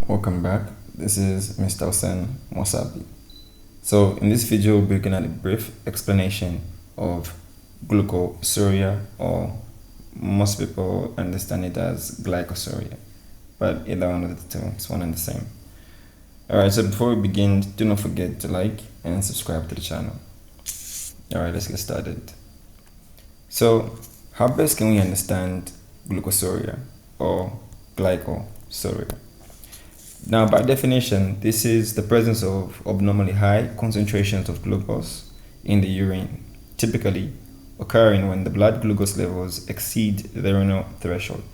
welcome back. This is Mr. Hussein Mosabi. So in this video we'll be looking at a brief explanation of Glucosuria, or most people understand it as Glycosuria, but either one of the two is one and the same. Alright, so before we begin, do not forget to like and subscribe to the channel. Alright, let's get started. So how best can we understand Glucosuria or Glycosuria? Now, by definition, this is the presence of abnormally high concentrations of glucose in the urine, typically occurring when the blood glucose levels exceed the renal threshold.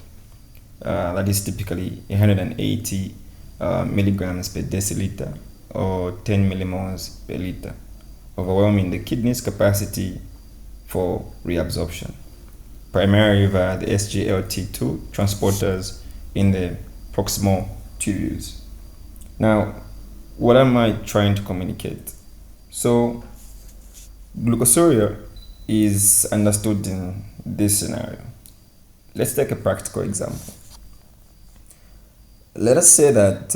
That is typically 180 milligrams per deciliter or 10 millimoles per liter, overwhelming the kidney's capacity for reabsorption, primarily via the SGLT2 transporters in the proximal tubules. Now, what am I trying to communicate? So, Glucosuria is understood in this scenario. Let's take a practical example. Let us say that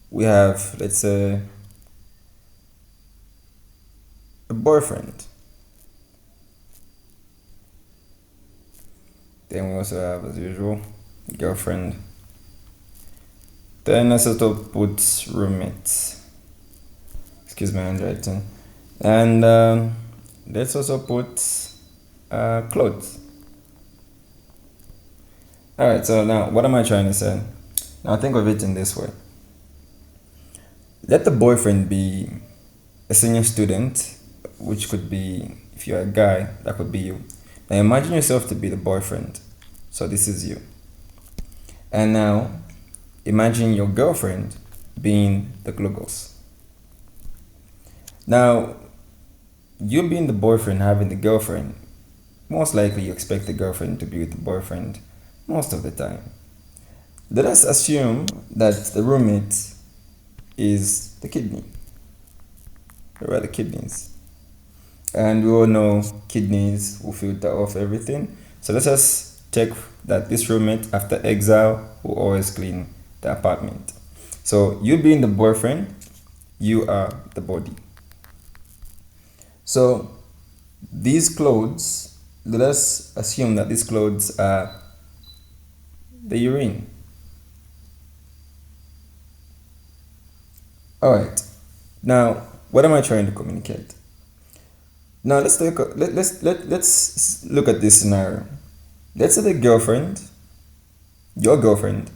we have, let's say, a boyfriend. Then we also have, as usual, girlfriend. Then let's also put roommates. Excuse my handwriting. And let's also put clothes. Alright, so now what am I trying to say? Now think of it in this way. Let the boyfriend be a senior student, which could be, if you're a guy, that could be you. Now imagine yourself to be the boyfriend. So this is you. And now imagine your girlfriend being the glucose. Now, you being the boyfriend, having the girlfriend, most likely you expect the girlfriend to be with the boyfriend most of the time. Let us assume that the roommate is the kidney. There are the kidneys. And we all know kidneys will filter off everything. So let us take that this roommate, after exile, will always clean the apartment. So you being the boyfriend, you are the body. So these clothes, let us assume that these clothes are the urine. Alright, now what am I trying to communicate? Now let's look at this scenario. Let's say the girlfriend, your girlfriend,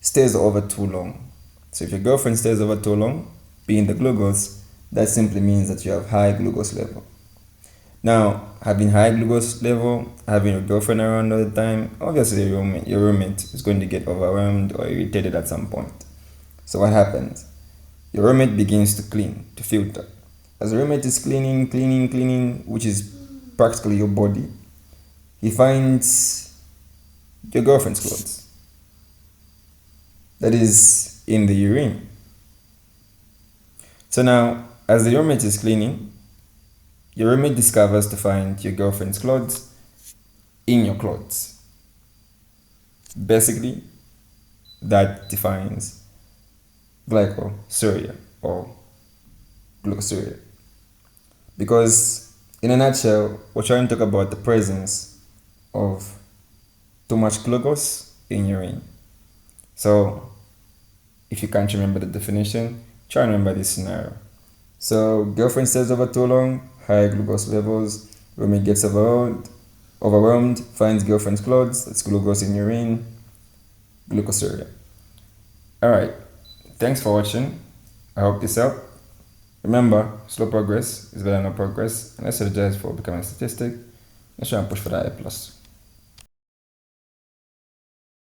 stays over too long. So if your girlfriend stays over too long, being the glucose, that simply means that you have high glucose level. Now, having high glucose level, having your girlfriend around all the time, obviously your roommate is going to get overwhelmed or irritated at some point. So what happens? Your roommate begins to clean, to filter. As the roommate is cleaning, which is practically your body, he finds your girlfriend's clothes. That is in the urine. So now, as the roommate is cleaning, your roommate discovers to find your girlfriend's clothes in your clothes. Basically, that defines Glycosuria or Glucosuria. Because in a nutshell, we're trying to talk about the presence of too much glucose in urine. So if you can't remember the definition, try and remember this scenario. So girlfriend stays over too long, high glucose levels, roommate gets overwhelmed, finds girlfriend's clothes, that's glucose in urine, Glucosuria. Alright, thanks for watching. I hope this helped. Remember, slow progress is better than no progress, and let's strategize for becoming a statistic. Let's try and push for that A+.